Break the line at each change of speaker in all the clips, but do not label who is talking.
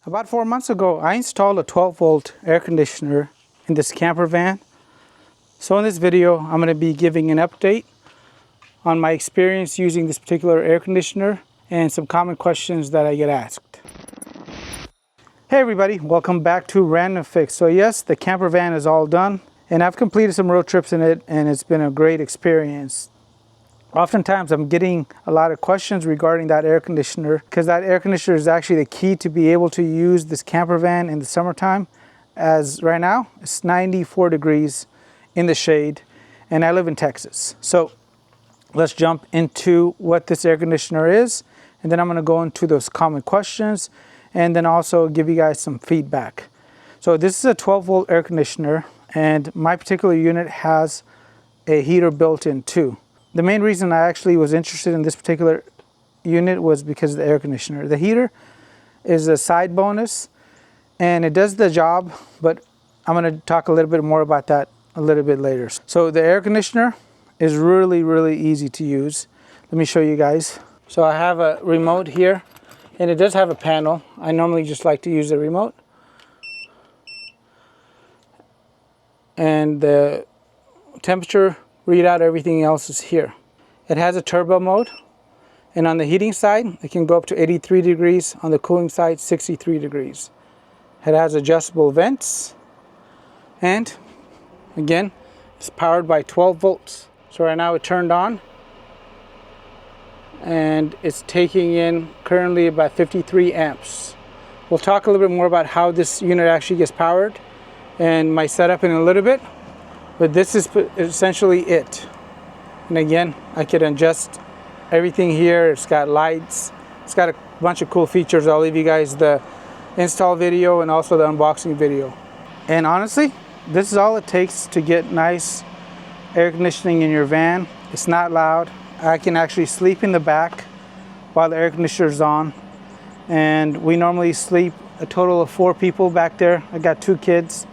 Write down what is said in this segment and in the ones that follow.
About 4 months ago, I installed a 12-volt air conditioner in this camper van. So in this video, I'm going to be giving an update on my experience using this particular air conditioner and some common questions that I get asked. Hey everybody, welcome back to Random Fix. So yes, the camper van is all done and I've completed some road trips in it and it's been a great experience. Oftentimes I'm getting a lot of questions regarding that air conditioner because that air conditioner is actually the key to be able to use this camper van in the summertime, as right now it's 94 degrees in the shade and I live in Texas. So let's jump into what this air conditioner is, and then I'm going to go into those common questions and then also give you guys some feedback. So this is a 12-volt air conditioner and my particular unit has a heater built in too. The main reason I actually was interested in this particular unit was because of the air conditioner. The heater is a side bonus and it does the job, but I'm going to talk a little bit more about that a little bit later. So the air conditioner is really easy to use. Let me show you guys. So I have a remote here and it does have a panel. I normally just like to use the remote. And the temperature readout, everything else is here. It has a turbo mode, and on the heating side it can go up to 83 degrees, on the cooling side 63 degrees. It has adjustable vents, and again it's powered by 12 volts. So right now it turned on and it's taking in currently about 53 amps. We'll talk a little bit more about how this unit actually gets powered and my setup in a little bit. But this is essentially it. And again, I can adjust everything here. It's got lights. It's got a bunch of cool features. I'll leave you guys the install video and also the unboxing video. And honestly, this is all it takes to get nice air conditioning in your van. It's not loud. I can actually sleep in the back while the air conditioner is on. And we normally sleep a total of 4 people back there. I got 2 kids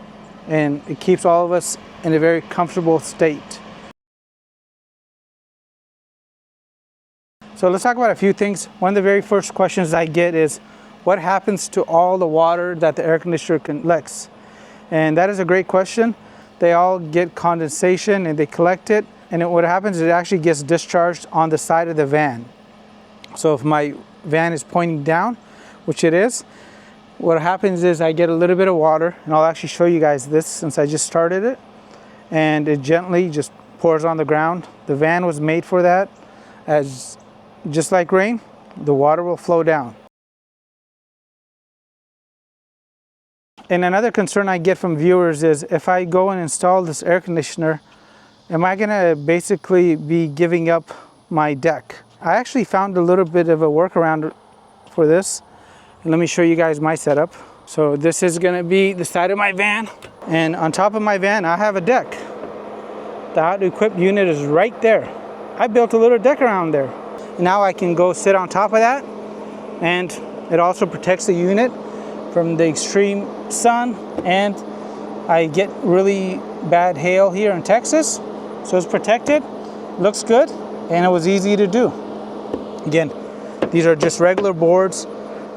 and it keeps all of us in a very comfortable state. So let's talk about a few things. One of the very first questions I get is, what happens to all the water that the air conditioner collects? And that is a great question. They all get condensation and they collect it, and what happens is it actually gets discharged on the side of the van. So if my van is pointing down, which it is, what happens is I get a little bit of water, and I'll actually show you guys this since I just started it, and it gently just pours on the ground. The van was made for that. As just like rain, the water will flow down. And another concern I get from viewers is, if I go and install this air conditioner, am I gonna basically be giving up my deck? I actually found a little bit of a workaround for this. And let me show you guys my setup. So this is gonna be the side of my van, and on top of my van I have a deck. The Outequip unit is right there. I built a little deck around there. Now I can go sit on top of that, and it also protects the unit from the extreme sun, and I get really bad hail here in Texas, so it's protected, looks good, and it was easy to do. Again, these are just regular boards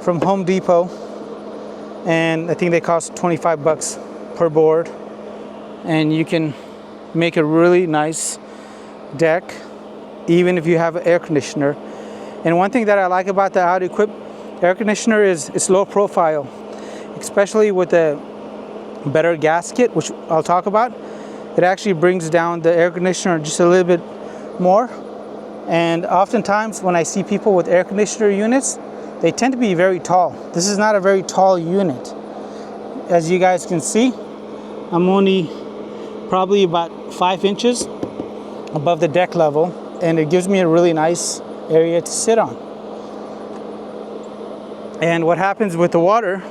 from Home Depot, and I think they cost 25 bucks per board, and you can make a really nice deck even if you have an air conditioner. And one thing that I like about the Outequip air conditioner is it's low profile, especially with the better gasket, which I'll talk about. It actually brings down the air conditioner just a little bit more. And oftentimes when I see people with air conditioner units, they tend to be very tall. This is not a very tall unit. As you guys can see, I'm only probably about 5 inches above the deck level, and it gives me a really nice area to sit on. And what happens with the water,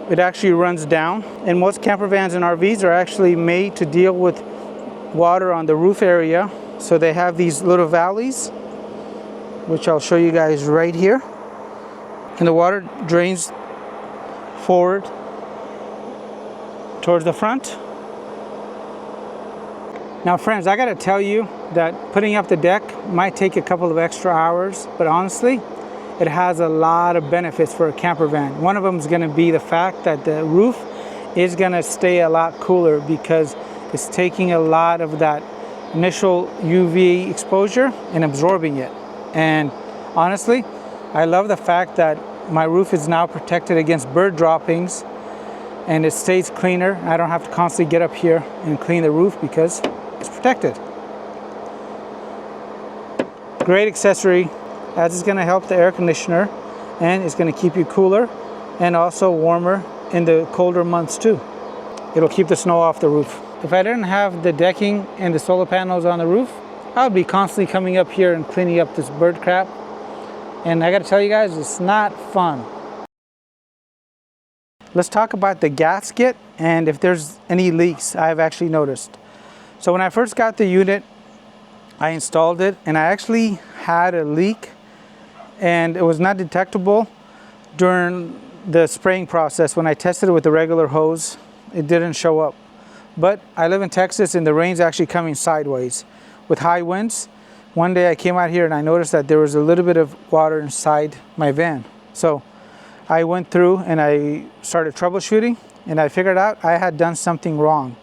it actually runs down, and most camper vans and RVs are actually made to deal with water on the roof area. So they have these little valleys, which I'll show you guys right here. And the water drains forward towards the front. Now friends, I gotta tell you that putting up the deck might take a couple of extra hours, but honestly, it has a lot of benefits for a camper van. One of them is going to be the fact that the roof is going to stay a lot cooler because it's taking a lot of that initial UV exposure and absorbing it. And honestly, I love the fact that my roof is now protected against bird droppings, and it stays cleaner. I don't have to constantly get up here and clean the roof because it's protected. Great accessory, as it's going to help the air conditioner, and it's going to keep you cooler and also warmer in the colder months too. It'll keep the snow off the roof. If I didn't have the decking and the solar panels on the roof, I would be constantly coming up here and cleaning up this bird crap. And I got to tell you guys, it's not fun. Let's talk about the gasket and if there's any leaks I've actually noticed. So when I first got the unit, I installed it and I actually had a leak, and it was not detectable during the spraying process. When I tested it with the regular hose, it didn't show up. But I live in Texas and the rain's actually coming sideways with high winds. One day I came out here and I noticed that there was a little bit of water inside my van. So I went through and I started troubleshooting, and I figured out I had done something wrong.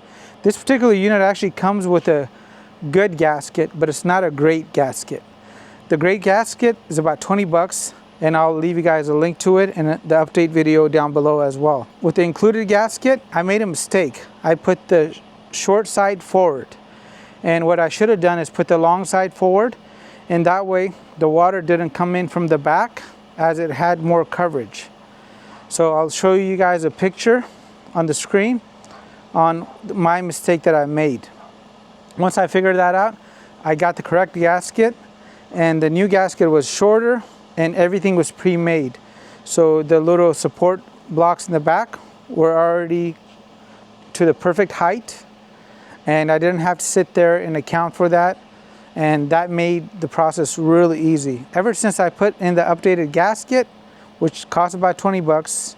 This particular unit actually comes with a good gasket, but it's not a great gasket. The great gasket is about 20 bucks, and I'll leave you guys a link to it in the update video down below as well. With the included gasket, I made a mistake. I put the short side forward, and what I should have done is put the long side forward, and that way the water didn't come in from the back as it had more coverage. So I'll show you guys a picture on the screen on my mistake that I made. Once I figured that out, I got the correct gasket, and the new gasket was shorter and everything was pre-made. So the little support blocks in the back were already to the perfect height, and I didn't have to sit there and account for that, and that made the process really easy. Ever since I put in the updated gasket, which cost about 20 bucks,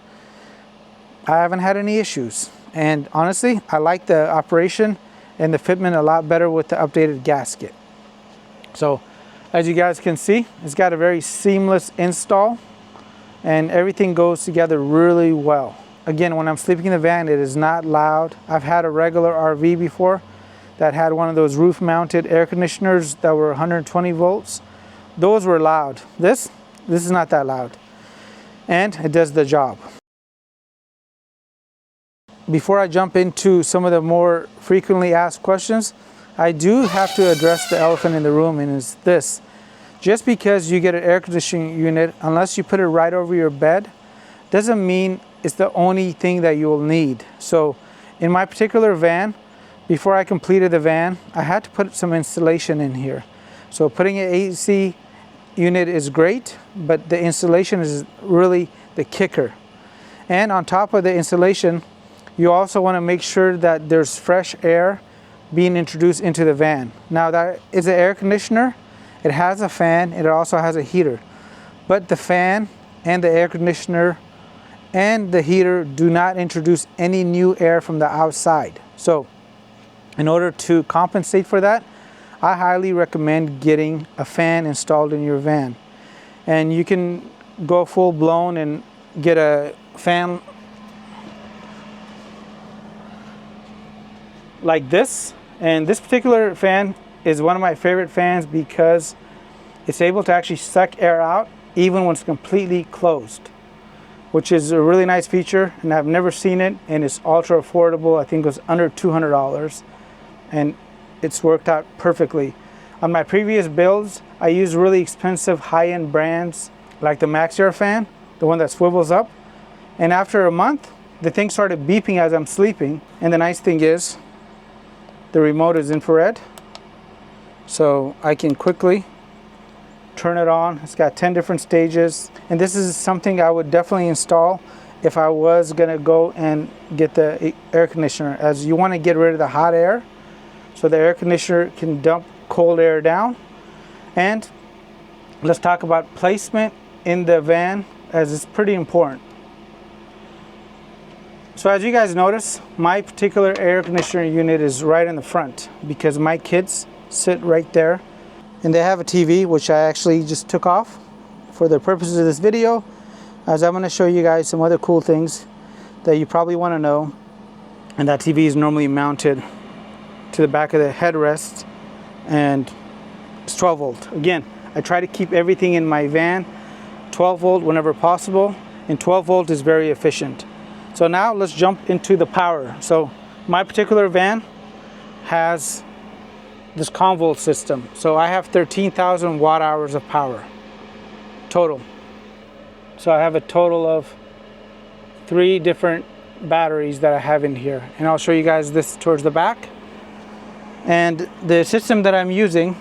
I haven't had any issues. And honestly, I like the operation and the fitment a lot better with the updated gasket. So as you guys can see, it's got a very seamless install and everything goes together really well. Again, when I'm sleeping in the van, it is not loud. I've had a regular RV before that had one of those roof mounted air conditioners that were 120 volts. Those were loud. This is not that loud, and it does the job. Before I jump into some of the more frequently asked questions, I do have to address the elephant in the room, and it's this. Just because you get an air conditioning unit, unless you put it right over your bed, doesn't mean it's the only thing that you'll need. So in my particular van, before I completed the van, I had to put some insulation in here. So putting an AC unit is great, but the insulation is really the kicker. And on top of the insulation, you also want to make sure that there's fresh air being introduced into the van. Now that is an air conditioner. It has a fan, it also has a heater. But the fan and the air conditioner and the heater do not introduce any new air from the outside. So in order to compensate for that, I highly recommend getting a fan installed in your van. And you can go full blown and get a fan like this. And this particular fan is one of my favorite fans because it's able to actually suck air out even when it's completely closed, which is a really nice feature, and I've never seen it, and it's ultra affordable. I think it was under $200, and it's worked out perfectly. On my previous builds, I used really expensive high-end brands like the Max-Air fan, the one that swivels up, and after a month, the thing started beeping as I'm sleeping. And the nice thing is, the remote is infrared, so I can quickly turn it on. It's got 10 different stages, and this is something I would definitely install if I was gonna go and get the air conditioner, as you want to get rid of the hot air so the air conditioner can dump cold air down. And let's talk about placement in the van, as it's pretty important. So as you guys notice, my particular air conditioner unit is right in the front because my kids sit right there, and they have a TV which I actually just took off for the purposes of this video, as I'm going to show you guys some other cool things that you probably want to know. And that TV is normally mounted to the back of the headrest, and it's 12 volt. Again, I try to keep everything in my van 12 volt whenever possible, and 12 volt is very efficient. So now let's jump into the power. So my particular van has this convolt system. So I have 13,000 watt hours of power total. So I have a total of 3 different batteries that I have in here, and I'll show you guys this towards the back. And the system that I'm using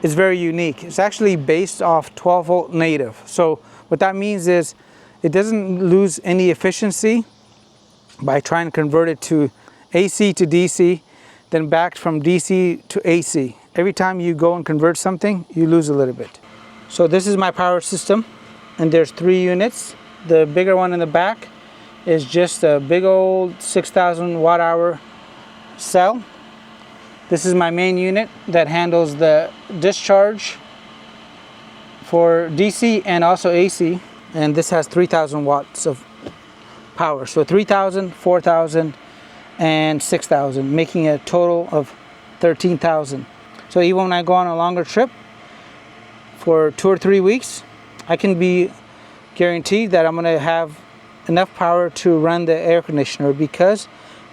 is very unique. It's actually based off 12 volt native. So what that means is it doesn't lose any efficiency by trying to convert it to AC to DC, then back from DC to AC. Every time you go and convert something, you lose a little bit. So this is my power system, and there's 3 units. The bigger one in the back is just a big old 6,000 watt hour cell. This is my main unit that handles the discharge for DC and also AC, and this has 3,000 watts of power. So 3,000, 4,000, and 6,000, making a total of 13,000. So even when I go on a longer trip for 2 or 3 weeks, I can be guaranteed that I'm going to have enough power to run the air conditioner, because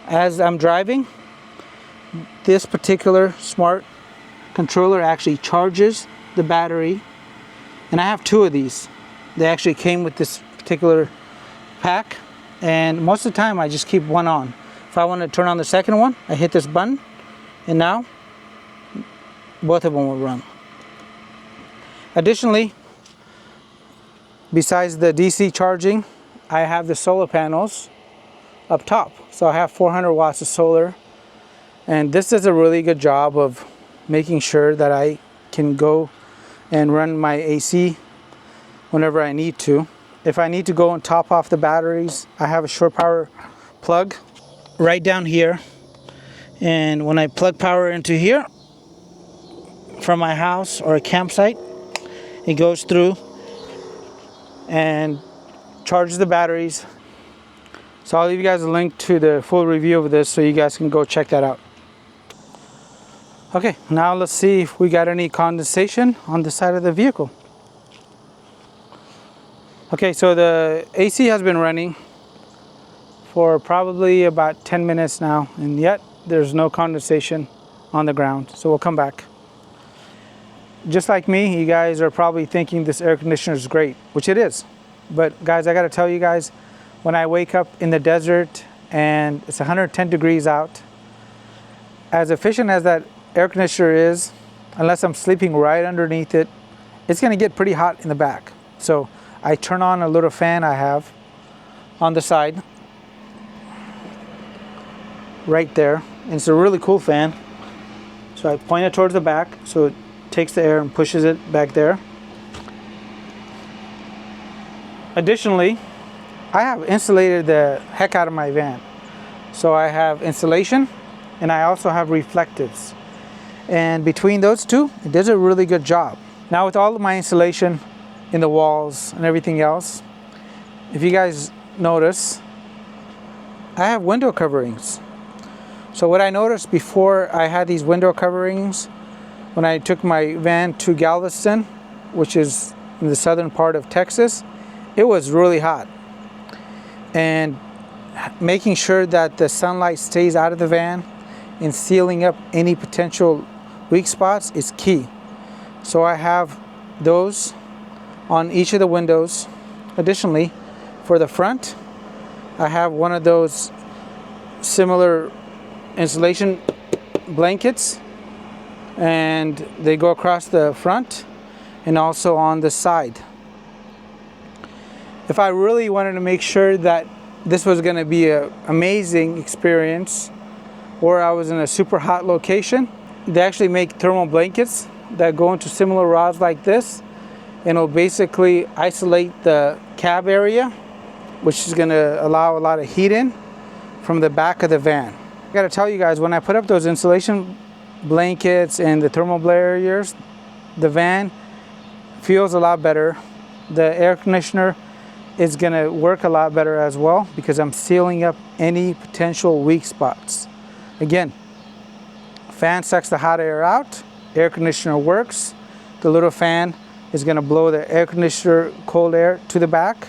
as I'm driving, this particular smart controller actually charges the battery, and I have 2 of these. They actually came with this particular pack, and most of the time I just keep one on. If I want to turn on the second one, I hit this button, and now both of them will run. Additionally, besides the DC charging, I have the solar panels up top. So I have 400 watts of solar, and this does a really good job of making sure that I can go and run my AC whenever I need to. If I need to go and top off the batteries, I have a shore power plug right down here, and when I plug power into here from my house or a campsite, it goes through and charges the batteries. So I'll leave you guys a link to the full review of this so you guys can go check that out. Okay, now let's see if we got any condensation on the side of the vehicle. Okay, so the AC has been running for probably about 10 minutes now, and yet there's no condensation on the ground. So we'll come back. Just like me, you guys are probably thinking this air conditioner is great, which it is. But guys, I gotta tell you guys, when I wake up in the desert and it's 110 degrees out, as efficient as that air conditioner is, unless I'm sleeping right underneath it, it's gonna get pretty hot in the back. So I turn on a little fan I have on the side, right there. And it's a really cool fan. So I point it towards the back, so it takes the air and pushes it back there. Additionally, I have insulated the heck out of my van. So I have insulation, and I also have reflectives. And between those two, it does a really good job. Now with all of my insulation in the walls and everything else, if you guys notice, I have window coverings. So what I noticed before I had these window coverings, when I took my van to Galveston, which is in the southern part of Texas, it was really hot. And making sure that the sunlight stays out of the van and sealing up any potential weak spots is key. So I have those on each of the windows. Additionally, for the front, I have one of those similar insulation blankets, and they go across the front and also on the side. If I really wanted to make sure that this was going to be an amazing experience, or I was in a super hot location, they actually make thermal blankets that go into similar rods like this, and it'll basically isolate the cab area, which is going to allow a lot of heat in from the back of the van. I got to tell you guys, when I put up those insulation blankets and the thermal barriers, the van feels a lot better. The air conditioner is going to work a lot better as well because I'm sealing up any potential weak spots. Again, fan sucks the hot air out, air conditioner works. The little fan is going to blow the air conditioner cold air to the back,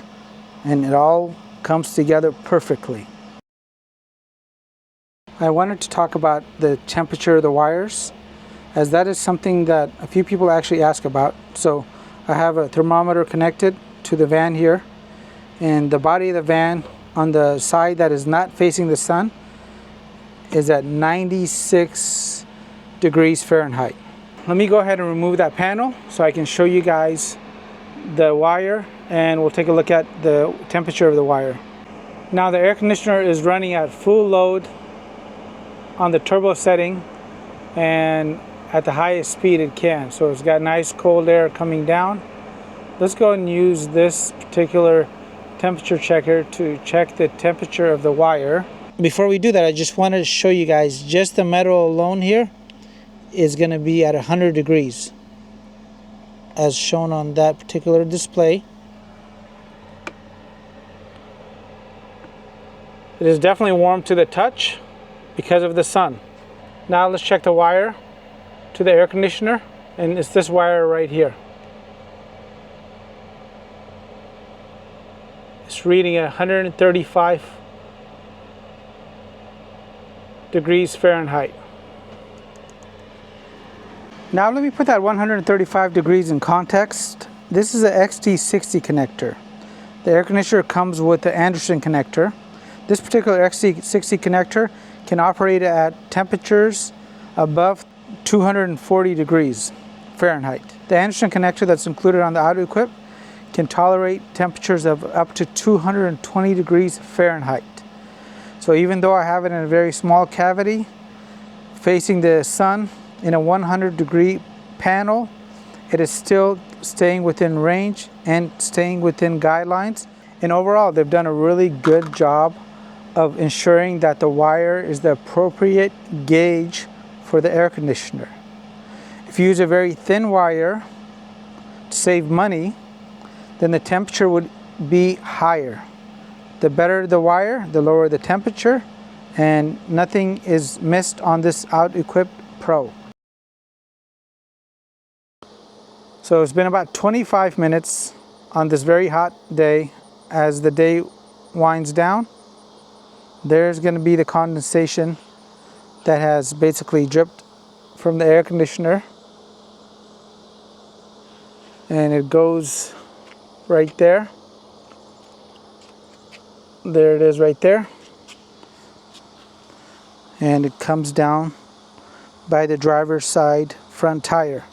and it all comes together perfectly. I wanted to talk about the temperature of the wires, as that is something that a few people actually ask about. So I have a thermometer connected to the van here, and the body of the van on the side that is not facing the sun is at 96 degrees Fahrenheit. Let me go ahead and remove that panel so I can show you guys the wire, and we'll take a look at the temperature of the wire. Now the air conditioner is running at full load on the turbo setting and at the highest speed it can. So it's got nice cold air coming down. Let's go and use this particular temperature checker to check the temperature of the wire. Before we do that, I just wanted to show you guys just the metal alone here is going to be at 100 degrees as shown on that particular display. It is definitely warm to the touch because of the sun. Now let's check the wire to the air conditioner, and it's this wire right here. It's reading at 135 degrees Fahrenheit. Now let me put that 135 degrees in context. This is a XT60 connector. The air conditioner comes with the Anderson connector. This particular XT60 connector can operate at temperatures above 240 degrees Fahrenheit. The Anderson connector that's included on the Outequip can tolerate temperatures of up to 220 degrees Fahrenheit. So even though I have it in a very small cavity facing the sun in a 100 degree panel, it is still staying within range and staying within guidelines. And overall, they've done a really good job of ensuring that the wire is the appropriate gauge for the air conditioner. If you use a very thin wire to save money, then the temperature would be higher. The better the wire, the lower the temperature, and nothing is missed on this Outequip Pro. So it's been about 25 minutes on this very hot day. As the day winds down, there's going to be the condensation that has basically dripped from the air conditioner, and it goes right there. There it is right there, and it comes down by the driver's side front tire.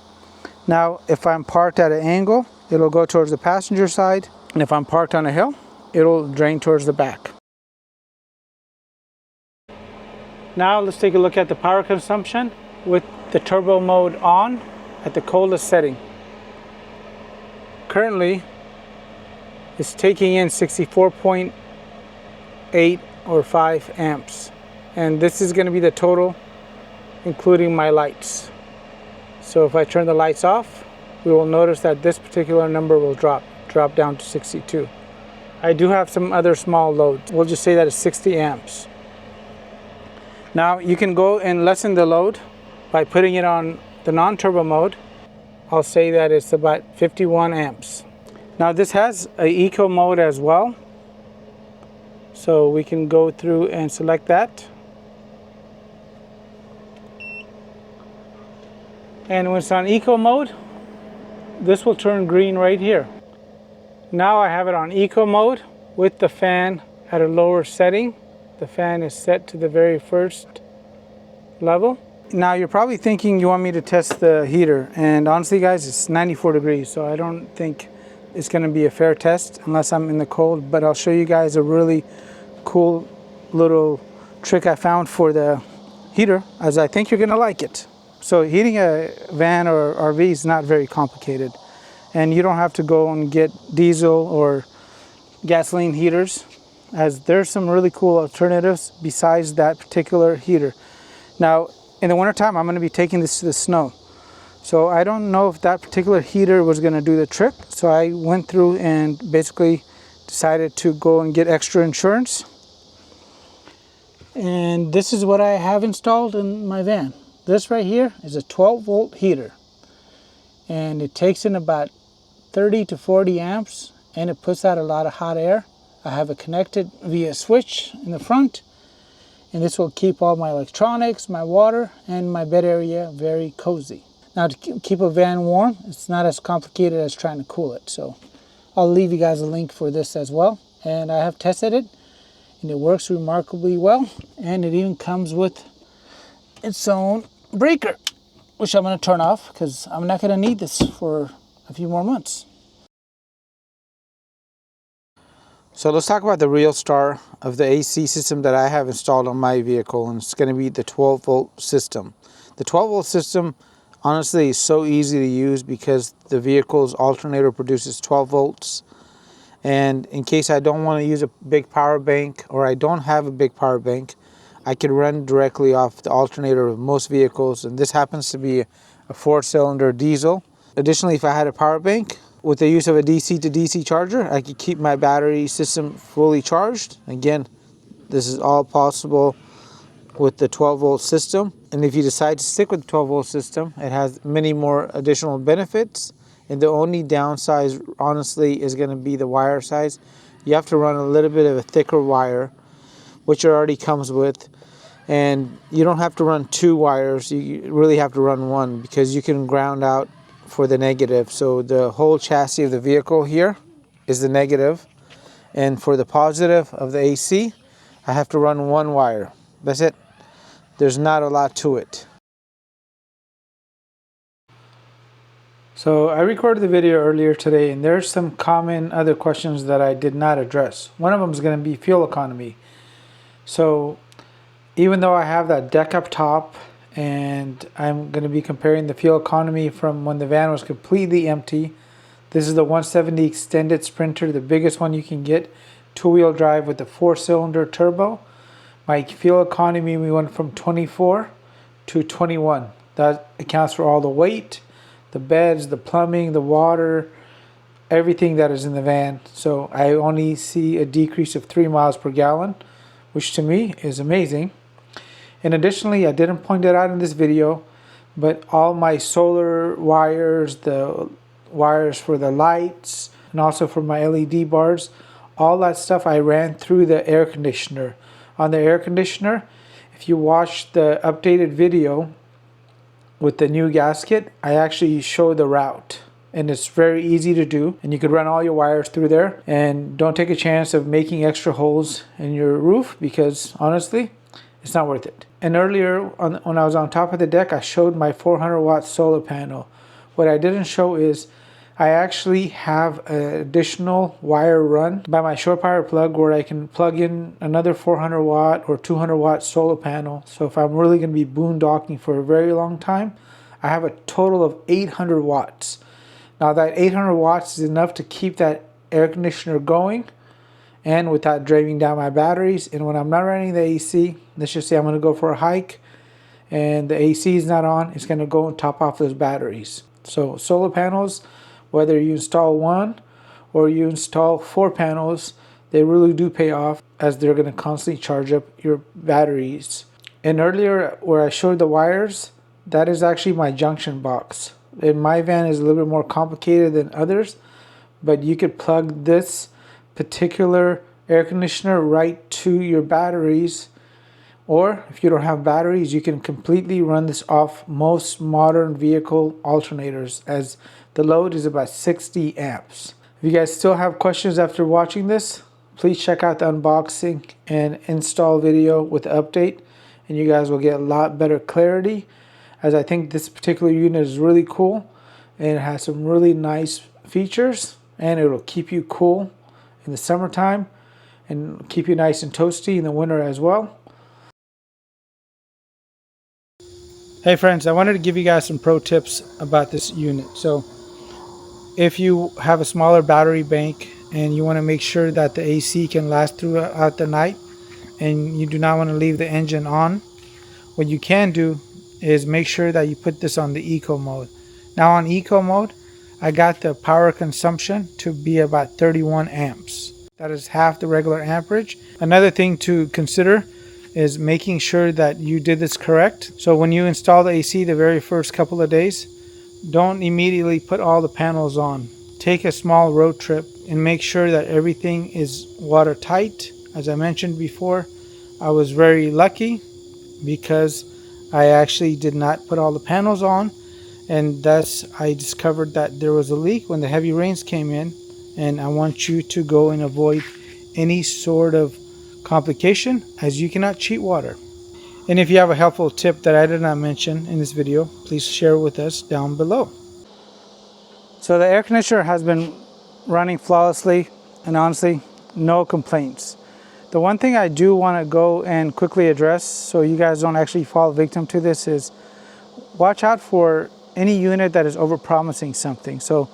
Now if I'm parked at an angle, it'll go towards the passenger side, and if I'm parked on a hill, it'll drain towards the back. Now let's take a look at the power consumption with the turbo mode on at the coldest setting. Currently it's taking in 64.8 or 5 amps, and this is going to be the total including my lights. So if I turn the lights off, we will notice that this particular number will drop down to 62. I do have some other small loads. We'll just say that it's 60 amps. Now you can go and lessen the load by putting it on the non-turbo mode. I'll say that it's about 51 amps. Now this has an eco mode as well, so we can go through and select that. And when it's on eco mode, this will turn green right here. Now I have it on eco mode with the fan at a lower setting. The fan is set to the very first level. Now you're probably thinking you want me to test the heater, and honestly guys, it's 94 degrees, so I don't think it's going to be a fair test unless I'm in the cold. But I'll show you guys a really cool little trick I found for the heater, as I think you're going to like it. So heating a van or RV is not very complicated, and you don't have to go and get diesel or gasoline heaters, as there's some really cool alternatives besides that particular heater. Now in the wintertime, I'm going to be taking this to the snow. So I don't know if that particular heater was going to do the trick. So I went through and basically decided to go and get extra insurance. And this is what I have installed in my van. This right here is a 12-volt heater. And it takes in about 30 to 40 amps, and it puts out a lot of hot air. I have it connected via switch in the front, and this will keep all my electronics, my water, and my bed area very cozy. Now, to keep a van warm, it's not as complicated as trying to cool it. So I'll leave you guys a link for this as well. And I have tested it, and it works remarkably well. And it even comes with its own breaker, which I'm going to turn off because I'm not going to need this for a few more months. So let's talk about the real star of the AC system that I have installed on my vehicle, and it's going to be the 12-volt system. The 12-volt system honestly is so easy to use because the vehicle's alternator produces 12 volts. And in case I don't want to use a big power bank, or I don't have a big power bank, I can run directly off the alternator of most vehicles, and this happens to be a 4-cylinder diesel. Additionally, if I had a power bank, with the use of a DC to DC charger, I could keep my battery system fully charged. Again, this is all possible with the 12-volt system. And if you decide to stick with the 12-volt system, it has many more additional benefits. And the only downside, honestly, is going to be the wire size. You have to run a little bit of a thicker wire, which it already comes with. And you don't have to run 2 wires. You really have to run 1 because you can ground out for the negative. So the whole chassis of the vehicle here is the negative. And for the positive of the AC, I have to run 1 wire. That's it. There's not a lot to it. So I recorded the video earlier today, and there's some common other questions that I did not address. One of them is going to be fuel economy. So even though I have that deck up top, and I'm going to be comparing the fuel economy from when the van was completely empty. This is the 170 extended Sprinter, the biggest one you can get, 2-wheel drive with the 4-cylinder turbo. My fuel economy, we went from 24 to 21. That accounts for all the weight, the beds, the plumbing, the water, everything that is in the van. So I only see a decrease of 3 miles per gallon, which to me is amazing. And additionally, I didn't point it out in this video, but all my solar wires, the wires for the lights, and also for my LED bars, all that stuff I ran through the air conditioner. On the air conditioner, if you watch the updated video with the new gasket, I actually show the route. And it's very easy to do, and you could run all your wires through there. And don't take a chance of making extra holes in your roof because honestly, it's not worth it. And earlier, when I was on top of the deck, I showed my 400-watt solar panel. What I didn't show is I actually have an additional wire run by my shore power plug where I can plug in another 400-watt or 200-watt solar panel. So if I'm really going to be boondocking for a very long time, I have a total of 800 watts. Now that 800 watts is enough to keep that air conditioner going and without draining down my batteries. And when I'm not running the AC, let's just say I'm going to go for a hike and the AC is not on, it's going to go and top off those batteries. So solar panels, whether you install 1 or you install 4 panels, they really do pay off as they're going to constantly charge up your batteries. And earlier where I showed the wires, that is actually my junction box. And my van is a little bit more complicated than others, but you could plug this particular air conditioner right to your batteries, or if you don't have batteries, you can completely run this off most modern vehicle alternators, as the load is about 60 amps. If you guys still have questions after watching this, please check out the unboxing and install video with the update, and you guys will get a lot better clarity, as I think this particular unit is really cool and it has some really nice features, and it'll keep you cool in the summertime and keep you nice and toasty in the winter as well. Hey friends, I wanted to give you guys some pro tips about this unit. So if you have a smaller battery bank and you want to make sure that the AC can last throughout the night and you do not want to leave the engine on, what you can do is make sure that you put this on the eco mode. Now on eco mode, I got the power consumption to be about 31 amps. That is half the regular amperage. Another thing to consider is making sure that you did this correct. So when you install the AC the very first couple of days, don't immediately put all the panels on. Take a small road trip and make sure that everything is watertight. As I mentioned before, I was very lucky because I actually did not put all the panels on, and thus I discovered that there was a leak when the heavy rains came in, and I want you to go and avoid any sort of complication, as you cannot cheat water. And if you have a helpful tip that I did not mention in this video, please share with us down below. So the air conditioner has been running flawlessly, and honestly, no complaints. The one thing I do want to go and quickly address, so you guys don't actually fall victim to this, is watch out for any unit that is overpromising something. So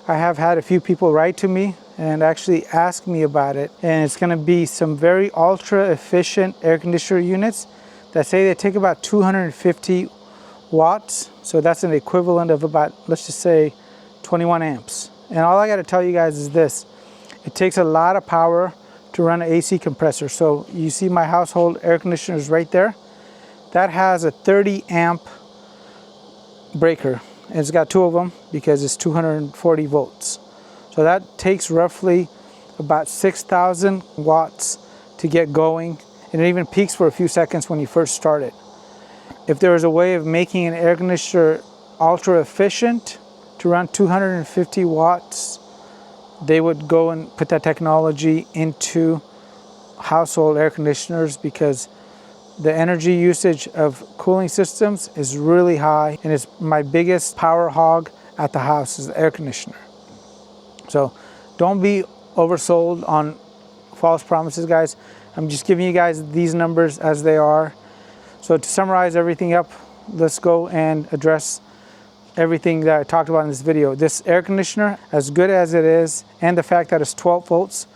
I have had a few people write to me and actually ask me about it, and it's going to be some very ultra efficient air conditioner units that say they take about 250 watts. So that's an equivalent of about, let's just say, 21 amps. And all I got to tell you guys is this: it takes a lot of power to run an AC compressor. So you see my household air conditioners right there. That has a 30 amp breaker, and it's got two of them because it's 240 volts. So that takes roughly about 6,000 watts to get going, and it even peaks for a few seconds when you first start it. If there was a way of making an air conditioner ultra efficient to run 250 watts, they would go and put that technology into household air conditioners, because the energy usage of cooling systems is really high, and it's my biggest power hog at the house is the air conditioner. So don't be oversold on false promises, guys. I'm just giving you guys these numbers as they are. So to summarize everything up, let's go and address everything that I talked about in this video. This air conditioner, as good as it is, and the fact that it's 12 volts,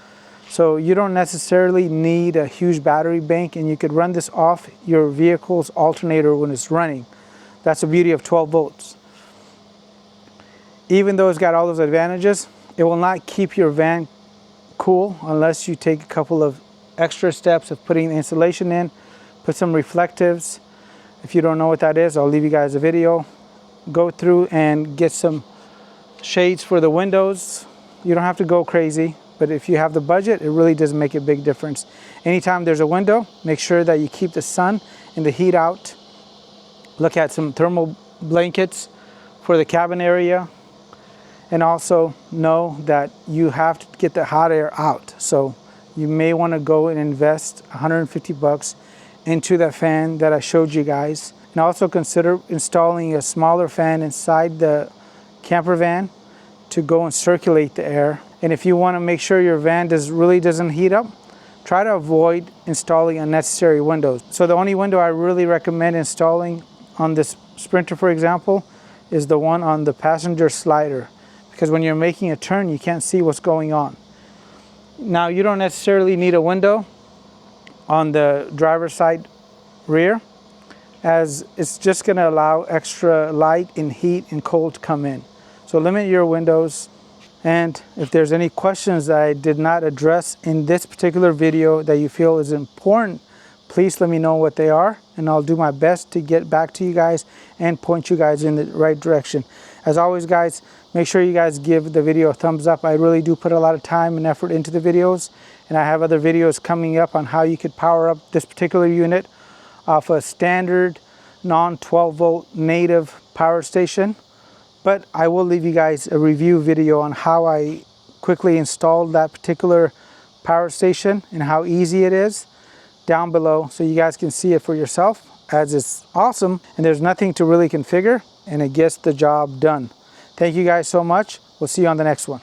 so you don't necessarily need a huge battery bank, and you could run this off your vehicle's alternator when it's running. That's the beauty of 12 volts. Even though it's got all those advantages, it will not keep your van cool unless you take a couple of extra steps of putting the insulation in, put some reflectives. If you don't know what that is, I'll leave you guys a video. Go through and get some shades for the windows. You don't have to go crazy, but if you have the budget, it really does make a big difference. Anytime there's a window, make sure that you keep the sun and the heat out. Look at some thermal blankets for the cabin area, and also know that you have to get the hot air out. So you may want to go and invest 150 bucks into that fan that I showed you guys. And also consider installing a smaller fan inside the camper van to go and circulate the air. And if you want to make sure your van really doesn't heat up, try to avoid installing unnecessary windows. So the only window I really recommend installing on this Sprinter, for example, is the one on the passenger slider, because when you're making a turn, you can't see what's going on. Now, you don't necessarily need a window on the driver's side rear, as it's just going to allow extra light and heat and cold to come in. So limit your windows. And if there's any questions that I did not address in this particular video that you feel is important, please let me know what they are, and I'll do my best to get back to you guys and point you guys in the right direction. As always, guys, make sure you guys give the video a thumbs up. I really do put a lot of time and effort into the videos, and I have other videos coming up on how you could power up this particular unit off a standard non-12 volt native power station. But I will leave you guys a review video on how I quickly installed that particular power station and how easy it is down below, so you guys can see it for yourself, as it's awesome and there's nothing to really configure and it gets the job done. Thank you guys so much. We'll see you on the next one.